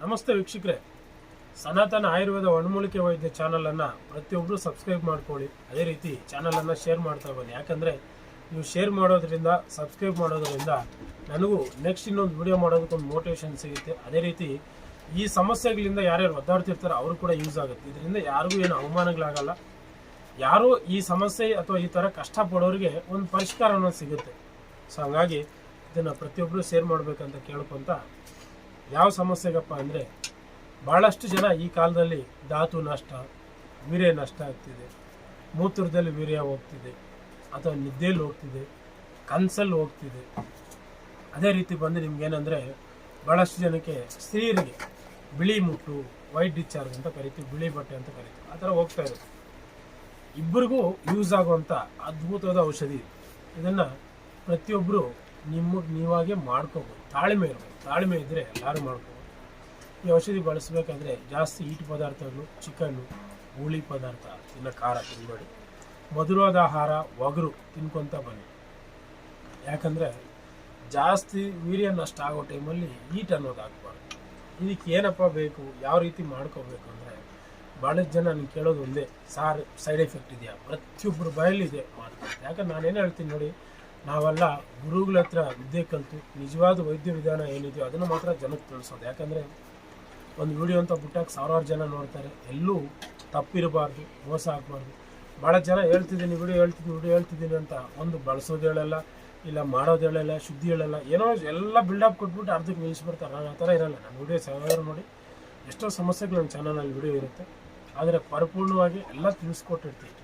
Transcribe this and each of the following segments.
ನಮಸ್ತೆ ವೀಕ್ಷಕರೇ, ಸನಾತನ ಆಯುರ್ವೇದ ವನಮೂಲಿಕೆ ವೈದ್ಯ ಚಾನಲನ್ನು ಪ್ರತಿಯೊಬ್ಬರು ಸಬ್ಸ್ಕ್ರೈಬ್ ಮಾಡ್ಕೊಳ್ಳಿ. ಅದೇ ರೀತಿ ಚಾನಲನ್ನು ಶೇರ್ ಮಾಡ್ತಾ ಬನ್ನಿ. ಯಾಕಂದರೆ ನೀವು ಶೇರ್ ಮಾಡೋದ್ರಿಂದ, ಸಬ್ಸ್ಕ್ರೈಬ್ ಮಾಡೋದ್ರಿಂದ ನನಗೂ ನೆಕ್ಸ್ಟ್ ಇನ್ನೊಂದು ವಿಡಿಯೋ ಮಾಡೋದಕ್ಕೊಂದು ಮೋಟಿವೇಶನ್ ಸಿಗುತ್ತೆ. ಅದೇ ರೀತಿ ಈ ಸಮಸ್ಯೆಗಳಿಂದ ಯಾರ್ಯಾರು ಒದ್ದಾಡ್ತಿರ್ತಾರೋ ಅವರು ಕೂಡ ಯೂಸ್ ಆಗುತ್ತೆ. ಇದರಿಂದ ಯಾರಿಗೂ ಏನು ಅವಮಾನಗಳಾಗಲ್ಲ. ಯಾರು ಈ ಸಮಸ್ಯೆ ಅಥವಾ ಈ ಥರ ಕಷ್ಟಪಡೋರಿಗೆ ಒಂದು ಪರಿಷ್ಕಾರ ಅನ್ನೋದು ಸಿಗುತ್ತೆ. ಸೊ ಹಂಗಾಗಿ ಇದನ್ನು ಪ್ರತಿಯೊಬ್ಬರು ಶೇರ್ ಮಾಡಬೇಕಂತ ಕೇಳ್ಕೊಂತ, ಯಾವ ಸಮಸ್ಯೆಗಪ್ಪ ಅಂದರೆ ಭಾಳಷ್ಟು ಜನ ಈ ಕಾಲದಲ್ಲಿ ಧಾತು ನಷ್ಟ, ವೀರ್ಯ ನಷ್ಟ ಆಗ್ತಿದೆ, ಮೂತ್ರದಲ್ಲಿ ವೀರ್ಯ ಹೋಗ್ತಿದೆ, ಅಥವಾ ನಿದ್ದೆಯಲ್ಲಿ ಹೋಗ್ತಿದೆ, ಕನಸಲ್ಲಿ ಹೋಗ್ತಿದೆ. ಅದೇ ರೀತಿ ಬಂದು ನಿಮ್ಗೇನೆಂದರೆ ಭಾಳಷ್ಟು ಜನಕ್ಕೆ ಸ್ತ್ರೀಯರಿಗೆ ಬಿಳಿ ಮುಟ್ಟು, ವೈಟ್ ಡಿಸ್ಚಾರ್ಜ್ ಅಂತ ಕರಿತೀವಿ, ಬಿಳಿ ಬಟ್ಟೆ ಅಂತ ಕರಿತೀವಿ, ಆ ಥರ ಹೋಗ್ತಾ ಇರುತ್ತೆ. ಇಬ್ಬರಿಗೂ ಯೂಸ್ ಆಗುವಂಥ ಅದ್ಭುತವಾದ ಔಷಧಿ. ಇದನ್ನು ಪ್ರತಿಯೊಬ್ಬರು ನೀವಾಗೆ ಮಾಡ್ಕೋಬೋದು. ತಾಳ್ಮೆ ಇರಬೇಕು. ತಾಳ್ಮೆ ಇದ್ದರೆ ಎಲ್ಲರೂ ಮಾಡ್ಕೋಬೋದು. ಈ ಔಷಧಿ ಬಳಸಬೇಕಾದ್ರೆ ಜಾಸ್ತಿ ಈಟ್ ಪದಾರ್ಥಗಳು, ಚಿಕನ್ನು, ಹುಳಿ ಪದಾರ್ಥ, ಇನ್ನು ಖಾರ ತಿನ್ಬೇಡಿ. ಮಧುರವಾದ ಆಹಾರ, ಒಗರು ತಿನ್ಕೊತ ಬನ್ನಿ. ಯಾಕಂದರೆ ಜಾಸ್ತಿ ವೀರ್ಯ ನಷ್ಟ ಆಗೋ ಟೈಮಲ್ಲಿ ಈಟ್ ಅನ್ನೋದು ಆಗಬಾರ್ದು. ಇದಕ್ಕೆ ಏನಪ್ಪ ಬೇಕು, ಯಾವ ರೀತಿ ಮಾಡ್ಕೋಬೇಕು ಅಂದರೆ, ಭಾಳಷ್ಟು ಜನ ನನಗೆ ಕೇಳೋದು ಒಂದೇ, ಸಾರ್ ಸೈಡ್ ಎಫೆಕ್ಟ್ ಇದೆಯಾ? ಪ್ರತಿಯೊಬ್ಬರು ಬಾಯಲ್ಲಿದೆ ಮಾತು. ಯಾಕಂದ್ರೆ ನಾನೇನು ಹೇಳ್ತೀನಿ ನೋಡಿ, ನಾವೆಲ್ಲ ಗುರುಗಳ ಹತ್ರ ವಿದ್ಯೆ ಕಲಿತು ನಿಜವಾದ ವೈದ್ಯ ವಿಧಾನ ಏನಿದೆಯೋ ಅದನ್ನು ಮಾತ್ರ ಜನಕ್ಕೆ ತಿಳಿಸೋದು. ಯಾಕಂದರೆ ಒಂದು ವಿಡಿಯೋ ಅಂತ ಬಿಟ್ಟಾಗ ಸಾವಿರಾರು ಜನ ನೋಡ್ತಾರೆ. ಎಲ್ಲೂ ತಪ್ಪಿರಬಾರ್ದು, ಮೋಸ ಆಗಬಾರ್ದು. ಭಾಳ ಜನ ಹೇಳ್ತಿದ್ದೀನಿ ವಿಡಿಯೋ ಹೇಳ್ತಿದ್ದೀನಿ ಅಂತ ಒಂದು ಬಳಸೋದು ಹೇಳಲ್ಲ, ಇಲ್ಲ ಮಾಡೋದು ಹೇಳಲ್ಲ, ಶುದ್ಧಿ ಹೇಳಲ್ಲ, ಏನೋ ಎಲ್ಲ ಬಿಲ್ಡಪ್ ಕೊಟ್ಬಿಟ್ಟು ಅರ್ಧಕ್ಕೆ ನಿಲ್ಲಿಸ್ಬಿಡ್ತಾರೆ. ನಾನು ಆ ಥರ ಇರಲ್ಲ. ನನ್ನ ವಿಡಿಯೋ ಸಾವಿರಾರು ನೋಡಿ, ಎಷ್ಟೋ ಸಮಸ್ಯೆಗಳು ನನ್ನ ಚಾನಲಲ್ಲಿ ವಿಡಿಯೋ ಇರುತ್ತೆ. ಆದರೆ ಪರಿಪೂರ್ಣವಾಗಿ ಎಲ್ಲ ತಿಳಿಸ್ಕೊಟ್ಟಿರ್ತೀವಿ.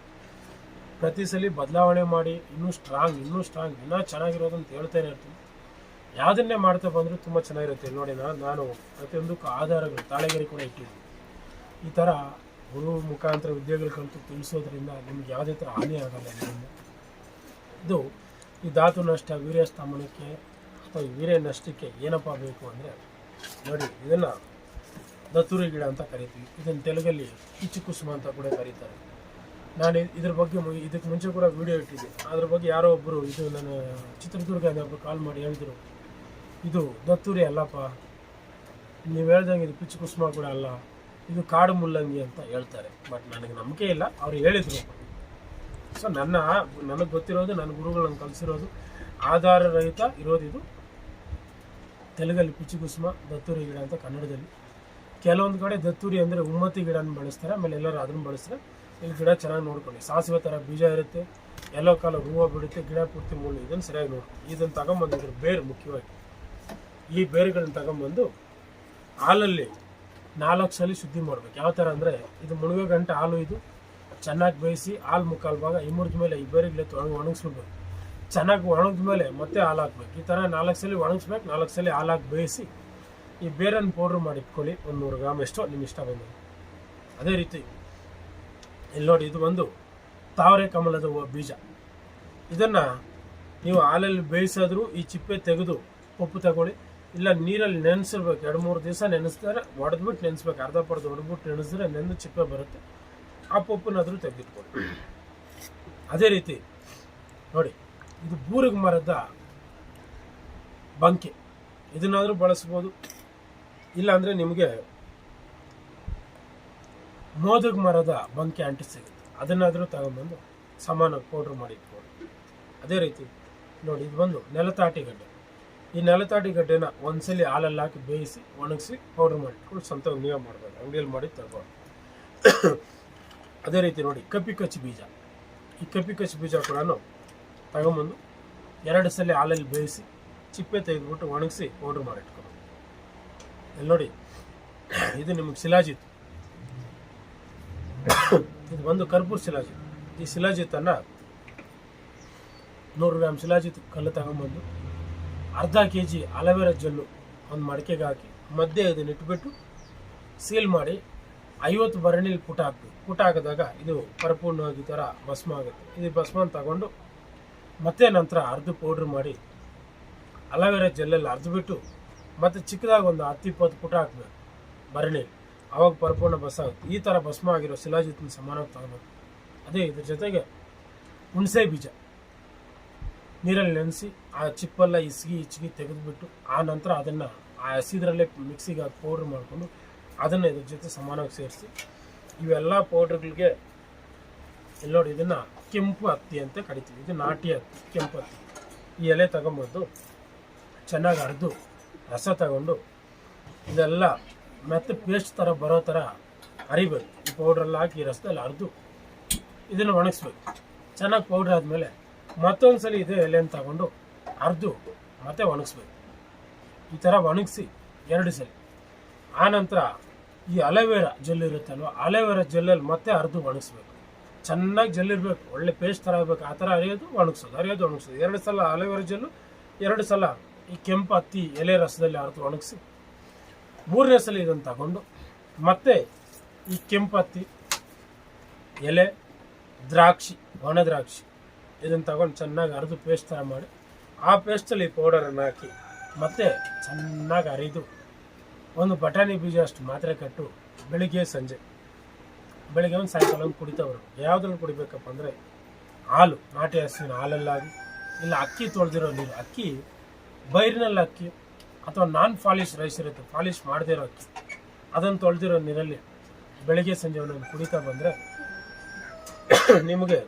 ಪ್ರತಿ ಸಲ ಬದಲಾವಣೆ ಮಾಡಿ ಇನ್ನೂ ಸ್ಟ್ರಾಂಗ್, ಇನ್ನೂ ಚೆನ್ನಾಗಿರೋದಂತ ಹೇಳ್ತಾನೆ ಇರ್ತೀನಿ. ಯಾವುದನ್ನೇ ಮಾಡ್ತಾ ಬಂದರೂ ತುಂಬ ಚೆನ್ನಾಗಿರುತ್ತೆ. ನೋಡಿ, ನಾನು ಪ್ರತಿಯೊಂದಕ್ಕೂ ಆಧಾರಗಳು, ತಾಳೆಗರಿ ಕೂಡ ಇಟ್ಟಿದ್ದೀನಿ. ಈ ಥರ ಗುರು ಮುಖಾಂತರ ವಿದ್ಯೆಗಳು ಕಲಿತು ತಿಳಿಸೋದ್ರಿಂದ ನಿಮ್ಗೆ ಯಾವುದೇ ಥರ ಹಾನಿ ಆಗಲ್ಲ. ಇದರಿಂದ ಇದು ಈ ಧಾತು ನಷ್ಟ, ವೀರ್ಯ ಸ್ತಂಭನಕ್ಕೆ ಅಥವಾ ವೀರ್ಯ ನಷ್ಟಕ್ಕೆ ಏನಪ್ಪ ಬೇಕು ಅಂದರೆ ನೋಡಿ, ಇದನ್ನು ದತ್ತುರಿ ಗಿಡ ಅಂತ ಕರಿತೀವಿ. ಇದನ್ನು ತೆಲುಗಲ್ಲಿ ಕಿಚ್ಚು ಕುಸುಮ ಅಂತ ಕೂಡ ಕರೀತಾರೆ. ನಾನು ಇದ್ರ ಬಗ್ಗೆ ಇದಕ್ಕೆ ಮುಂಚೆ ಕೂಡ ವಿಡಿಯೋ ಇಟ್ಟಿದ್ದೆ. ಅದ್ರ ಬಗ್ಗೆ ಯಾರೋ ಒಬ್ಬರು, ಇದು ನನ್ನ ಚಿತ್ರದುರ್ಗ ಒಬ್ಬರು ಕಾಲ್ ಮಾಡಿ ಹೇಳಿದ್ರು, ಇದು ದತ್ತೂರಿ ಅಲ್ಲಪ್ಪ, ನೀವು ಹೇಳ್ದಂಗೆ ಇದು ಪಿಚ್ಚು ಕುಸುಮ ಕೂಡ ಅಲ್ಲ, ಇದು ಕಾಡು ಮುಲ್ಲಂಗಿ ಅಂತ ಹೇಳ್ತಾರೆ. ಬಟ್ ನನಗೆ ನಂಬಿಕೆ ಇಲ್ಲ, ಅವ್ರು ಹೇಳಿದರು. ಸೊ ನನಗೆ ಗೊತ್ತಿರೋದು, ನನ್ನ ಗುರುಗಳನ್ನು ಕಲಿಸಿರೋದು, ಆಧಾರ ರಹಿತ ಇರೋದು ಇದು. ತೆಲುಗಲ್ಲಿ ಪಿಚ್ಚು ಕುಸುಮ, ದತ್ತೂರಿ ಗಿಡ ಅಂತ ಕನ್ನಡದಲ್ಲಿ. ಕೆಲವೊಂದು ಕಡೆ ದತ್ತೂರಿ ಅಂದರೆ ಉಮ್ಮತಿ ಗಿಡನ ಬಳಸ್ತಾರೆ, ಆಮೇಲೆ ಎಲ್ಲರೂ ಅದನ್ನು ಬಳಸ್ತಾರೆ. ಇಲ್ಲಿ ಗಿಡ ಚೆನ್ನಾಗಿ ನೋಡ್ಕೊಳ್ಳಿ. ಸಾಸಿವೆ ಥರ ಬೀಜ ಇರುತ್ತೆ, ಎಲ್ಲೋ ಕಾಲ ಹೂವು ಬಿಡುತ್ತೆ, ಗಿಡ ಪೂರ್ತಿ ಮುಳ್ಳು. ಇದನ್ನು ಸರಿಯಾಗಿ ನೋಡ್ಕೊಳ್ಳಿ. ಇದನ್ನು ತಗೊಂಬಂದು, ಇದ್ರ ಬೇರು ಮುಖ್ಯವಾಗಿ, ಈ ಬೇರುಗಳನ್ನ ತಗೊಂಬಂದು ಹಾಲಲ್ಲಿ 4 ಸಲ ಶುದ್ಧಿ ಮಾಡ್ಬೇಕು. ಯಾವ ಥರ ಅಂದರೆ, ಇದು ಮುಳುಗೋ ಗಂಟೆ ಹಾಲು, ಇದು ಚೆನ್ನಾಗಿ ಬೇಯಿಸಿ ಹಾಲು ಮುಕ್ಕಾಲು ಭಾಗ ಇಮ್ಮುರ್ದ ಮೇಲೆ ಈ ಬೇರುಗಳೆತ್ತು ಒಣಗಿಸ್ಬಿಡ್ಬೇಕು. ಚೆನ್ನಾಗಿ ಒಣಗಿದ ಮೇಲೆ ಮತ್ತೆ ಹಾಲು ಹಾಕ್ಬೇಕು. ಈ ಥರ 4 ಸಲ ಒಣಗಿಸ್ಬೇಕು. 4 ಸಲ ಹಾಲಾಗಿ ಬೇಯಿಸಿ ಈ ಬೇರನ್ನು ಪೌಡ್ರ್ ಮಾಡಿ ಇಟ್ಕೊಳ್ಳಿ. 100 ಗ್ರಾಮ್ ಎಷ್ಟೋ ನಿಮ್ಮ ಇಷ್ಟ ಬಂದು. ಅದೇ ರೀತಿ ಇಲ್ಲಿ ನೋಡಿ, ಇದು ಒಂದು ತಾವರೆ ಕಮಲದ ಬೀಜ. ಇದನ್ನು ನೀವು ಹಾಲಲ್ಲಿ ಬೇಯಿಸಿದ್ರು ಈ ಚಿಪ್ಪೆ ತೆಗೆದು ಪಪ್ಪು ತಗೊಳ್ಳಿ, ಇಲ್ಲ ನೀರಲ್ಲಿ ನೆನೆಸಿರ್ಬೇಕು. 2-3 ದಿವಸ ನೆನೆಸಿದ್ರೆ, ಒಡೆದ್ಬಿಟ್ಟು ನೆನೆಸ್ಬೇಕು. ಅರ್ಧ ಪರ್ಧ ಹೊಡೆದ್ಬಿಟ್ಟು ನೆನೆಸಿದ್ರೆ ನೆಂದು ಚಿಪ್ಪೆ ಬರುತ್ತೆ. ಆ ಪಪ್ಪನ್ನಾದರೂ ತೆಗೆದಿಟ್ಕೊಳ್ಳಿ. ಅದೇ ರೀತಿ ನೋಡಿ, ಇದು ಬೂರಿಗೆ ಮರದ ಬಂಕೆ, ಇದನ್ನಾದರೂ ಬಳಸ್ಬೋದು. ಇಲ್ಲಾಂದರೆ ನಿಮಗೆ ಮೋದಕ ಮರದ ಬಂಕೆ ಅಂಟಿ ಸಿಗುತ್ತೆ, ಅದನ್ನಾದರೂ ತಗೊಂಬಂದು ಸಮಾನ ಪೌಡ್ರ್ ಮಾಡಿ ಇಟ್ಕೊಳ್ಳಿ. ಅದೇ ರೀತಿ ನೋಡಿ, ಇದು ಬಂದು ನೆಲತಾಟಿ ಗಡ್ಡೆ. ಈ ನೆಲತಾಟಿ ಗಡ್ಡೆನ ಒಂದ್ಸಲಿ ಹಾಲಲ್ಲಿ ಹಾಕಿ ಬೇಯಿಸಿ ಒಣಗಿಸಿ ಪೌಡ್ರ್ ಮಾಡಿ ಇಟ್ಕೊಂಡು ಸ್ವಂತ ನೀವೇ ಮಾಡಬೇಕು, ಅಂಗಡಿಯಲ್ಲಿ ಮಾಡಿ ತಗೊಳ್ಳಿ. ಅದೇ ರೀತಿ ನೋಡಿ, ಕಪ್ಪಿ ಕಚ್ಚಿ ಬೀಜ. ಈ ಕಪ್ಪಿ ಕಚ್ಚಿ ಬೀಜ ಕೂಡ ತಗೊಂಬಂದು 2 ಸಲ ಹಾಲಲ್ಲಿ ಬೇಯಿಸಿ ಚಿಪ್ಪೆ ತೆಗೆದುಬಿಟ್ಟು ಒಣಗಿಸಿ ಪೌಡ್ರ್ ಮಾಡಿ ಇಟ್ಕೊಳ್ಳಿ. ಇಲ್ಲಿ ನೋಡಿ, ಇದು ನಿಮಗೆ ಶಿಲಾಜಿತ್. ಇದು ಒಂದು ಕರ್ಪೂರ ಶಿಲಾಜಿತ್. ಈ ಶಿಲಾಜಿತ್ತನ್ನು 100 ಗ್ರಾಮ್ ಶಿಲಾಜಿತ್ ಕಲ್ಲು ತಗೊಂಬಂದು ಅರ್ಧ kg ಅಲೋವೆರಾ ಜೆಲ್ಲು ಒಂದು ಮಡಿಕೆಗೆ ಹಾಕಿ ಮಧ್ಯೆ ಇದನ್ನು ಇಟ್ಬಿಟ್ಟು ಸೀಲ್ ಮಾಡಿ 50 ಭರಣಿಲಿ ಪುಟ ಹಾಕ್ಬೇಕು. ಪುಟ ಹಾಕಿದಾಗ ಇದು ಪರಿಪೂರ್ಣವಾಗಿ ಈ ಥರ ಭಸ್ಮ ಆಗುತ್ತೆ. ಇದು ಭಸ್ಮನ ತಗೊಂಡು ಮತ್ತೆ ನಂತರ ಅರ್ಧ ಪೌಡ್ರ್ ಮಾಡಿ ಅಲೋವೆರಾ ಜೆಲ್ಲಲ್ಲಿ ಅರ್ಧಬಿಟ್ಟು ಮತ್ತು ಚಿಕ್ಕದಾಗಿ ಒಂದು 10-20 ಪುಟ ಹಾಕಬೇಕು ಭರಣಿ. ಆವಾಗ ಪರಿಪೂರ್ಣ ಭಸ್ಮ ಆಗುತ್ತೆ. ಈ ಥರ ಭಸ್ಮ ಆಗಿರೋ ಶಿಲಾಜಿತ್ನ ಸಮಾನವಾಗಿ ತಗೋಬೇಕು. ಅದೇ ಇದ್ರ ಜೊತೆಗೆ ಹುಣಸೆ ಬೀಜ ನೀರಲ್ಲಿ ನೆನೆಸಿ ಆ ಚಿಪ್ಪೆಲ್ಲ ಇಚ್ಚಿಗೆ ತೆಗೆದುಬಿಟ್ಟು ಆ ನಂತರ ಅದನ್ನು ಆ ಹಸಿದ್ರಲ್ಲೇ ಮಿಕ್ಸಿಗೆ ಹಾಕಿ ಪೌಡ್ರ್ ಮಾಡಿಕೊಂಡು ಅದನ್ನು ಇದ್ರ ಜೊತೆ ಸಮಾನವಾಗಿ ಸೇರಿಸಿ ಇವೆಲ್ಲ ಪೌಡ್ರ್ಗಳಿಗೆ ಇಲ್ಲಿ ನೋಡಿ ಇದನ್ನು ಕೆಂಪು ಹತ್ತಿ ಅಂತ ಕರಿತೀವಿ. ಇದು ನಾಟಿ ಹತ್ತಿ, ಕೆಂಪು ಹತ್ತಿ. ಈ ಎಲೆ ತಗೊಂಬಂದು ಚೆನ್ನಾಗಿ ಅರೆದು ರಸ ತಗೊಂಡು ಇದೆಲ್ಲ ಮತ್ತೆ ಪೇಸ್ಟ್ ಥರ ಬರೋ ಥರ ಅರಿಬೇಕು. ಈ ಪೌಡ್ರೆಲ್ಲ ಹಾಕಿ ರಸದಲ್ಲಿ ಅರೆದು ಇದನ್ನು ಒಣಗಿಸ್ಬೇಕು. ಚೆನ್ನಾಗಿ ಪೌಡ್ರ್ ಆದಮೇಲೆ ಮತ್ತೊಂದು ಸಲ ಇದೇ ಎಲೆಯನ್ನು ತಗೊಂಡು ಅರೆದು ಮತ್ತೆ ಒಣಗಿಸ್ಬೇಕು. ಈ ಥರ ಒಣಗಿಸಿ 2 ಸಲ. ಆನಂತರ ಈ ಅಲೋವೆರಾ ಜೆಲ್ ಇರುತ್ತಲ್ವ, ಅಲೋವೆರಾ ಜೆಲ್ಲಲ್ಲಿ ಮತ್ತೆ ಅರೆದು ಒಣಗಿಸ್ಬೇಕು. ಚೆನ್ನಾಗಿ ಜೆಲ್ ಇರಬೇಕು, ಒಳ್ಳೆ ಪೇಸ್ಟ್ ಥರ ಆಗಬೇಕು. ಆ ಥರ ಅರಿಯೋದು ಒಣಗಿಸೋದು 2 ಸಲ ಅಲೋವೆರಾ ಜೆಲ್ಲು, 2 ಸಲ ಈ ಕೆಂಪು ಹತ್ತಿ ಎಲೆ ರಸದಲ್ಲಿ ಅರೆದು ಒಣಗಿಸಿ 3ನೇ ಸಲ ಇದನ್ನು ತಗೊಂಡು ಮತ್ತೆ ಈ ಕೆಂಪು ಹತ್ತಿ ಎಲೆ, ದ್ರಾಕ್ಷಿ, ಒಣ ದ್ರಾಕ್ಷಿ ಇದನ್ನು ತಗೊಂಡು ಚೆನ್ನಾಗಿ ಅರೆದು ಪೇಸ್ಟ್ ಥರ ಮಾಡಿ ಆ ಪೇಸ್ಟಲ್ಲಿ ಈ ಪೌಡರನ್ನು ಹಾಕಿ ಮತ್ತೆ ಚೆನ್ನಾಗಿ ಅರಿದು ಒಂದು ಬಟಾಣಿ ಬೀಜ ಅಷ್ಟು ಮಾತ್ರೆ ಕಟ್ಟು ಬೆಳಿಗ್ಗೆ ಸಂಜೆ, ಬೆಳಿಗ್ಗೆ ಒಂದು ಸಾಯಂಕಾಲ ಒಂದು ಕುಡಿತಾ ಬರೋದು. ಯಾವುದ್ರಲ್ಲಿ ಕುಡಿಬೇಕಪ್ಪ ಅಂದರೆ ಹಾಲು, ನಾಟಿ ಹಸುವಿನ ಹಾಲಲ್ಲಾಗಿ, ಇಲ್ಲ ಅಕ್ಕಿ ತೊಳೆದಿರೋ ನೀರು, ಅಕ್ಕಿ ಬೈರಿನಲ್ಲಿ ಅಕ್ಕಿ ಅಥವಾ ನಾನ್ ಪಾಲಿಶ್ ರೈಸ್ ಇರುತ್ತೆ, ಪಾಲಿಶ್ ಮಾಡದೇ ಇರೋ ಅಕ್ಕಿ, ಅದನ್ನು ತೊಳೆದಿರೋ ನೀರಲ್ಲಿ ಬೆಳಿಗ್ಗೆ ಸಂಜೆ ಒಂದೊಂದು ಕುಡಿತಾ ಬಂದರೆ ನಿಮಗೆ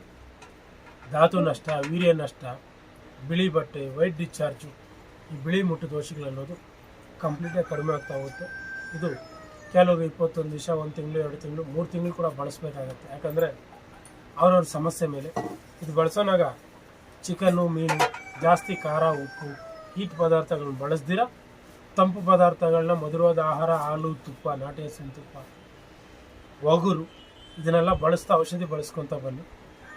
ಧಾತು ನಷ್ಟ, ವೀರ್ಯ ನಷ್ಟ, ಬಿಳಿ ಬಟ್ಟೆ, ವೈಟ್ ಡಿಸ್ಚಾರ್ಜು, ಈ ಬಿಳಿ ಮುಟ್ಟು ದೋಷಗಳು ಅನ್ನೋದು ಕಂಪ್ಲೀಟಾಗಿ ಕಡಿಮೆ ಆಗ್ತಾ ಹೋಗುತ್ತೆ. ಇದು ಕೆಲವು 21 ದಿವಸ, 1 ತಿಂಗಳು, 2 ತಿಂಗಳು, 3 ತಿಂಗಳು ಕೂಡ ಬಳಸಬೇಕಾಗತ್ತೆ. ಯಾಕಂದರೆ ಅವ್ರವ್ರ ಸಮಸ್ಯೆ ಮೇಲೆ ಇದು ಬಳಸೋನಾಗ ಚಿಕನ್ನು, ಮೀನು, ಜಾಸ್ತಿ ಖಾರ, ಉಪ್ಪು, ಹೀಟ್ ಪದಾರ್ಥಗಳನ್ನ ಬಳಸ್ದಿರ ತಂಪು ಪದಾರ್ಥಗಳನ್ನ, ಮಧುರವಾದ ಆಹಾರ, ಹಾಲು, ತುಪ್ಪ, ನಾಟಿ ಹಸುವಿನ ತುಪ್ಪ, ಒಗುರು ಇದನ್ನೆಲ್ಲ ಬಳಸ್ತಾ ಔಷಧಿ ಬಳಸ್ಕೊತ ಬನ್ನಿ.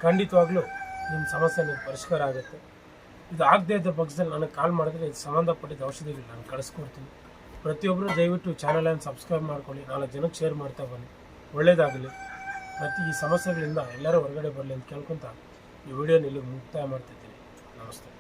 ಖಂಡಿತವಾಗ್ಲೂ ನಿಮ್ಮ ಸಮಸ್ಯೆ ನಿಮ್ಗೆ ಪರಿಷ್ಕಾರ ಆಗುತ್ತೆ. ಇದು ಆಗದೇ ಇದ್ದ ಪಕ್ಷದಲ್ಲಿ ನನಗೆ ಕಾಲ್ ಮಾಡಿದ್ರೆ ಇದು ಸಂಬಂಧಪಟ್ಟಿದ್ದ ಔಷಧಿಗಳು ನಾನು ಕಳಿಸ್ಕೊಡ್ತೀನಿ. ಪ್ರತಿಯೊಬ್ಬರು ದಯವಿಟ್ಟು ಚಾನಲನ್ನು ಸಬ್ಸ್ಕ್ರೈಬ್ ಮಾಡ್ಕೊಳ್ಳಿ, 4 ಜನಕ್ಕೆ ಶೇರ್ ಮಾಡ್ತಾ ಬನ್ನಿ. ಒಳ್ಳೆಯದಾಗಲಿ. ಮತ್ತು ಈ ಸಮಸ್ಯೆಗಳಿಂದ ಎಲ್ಲರೂ ಹೊರಗಡೆ ಬರಲಿ ಅಂತ ಕೇಳ್ಕೊತ ಈ ವಿಡಿಯೋನ ಇಲ್ಲಿ ಮುಕ್ತಾಯ ಮಾಡ್ತಿದ್ದೀನಿ. ನಮಸ್ತೆ.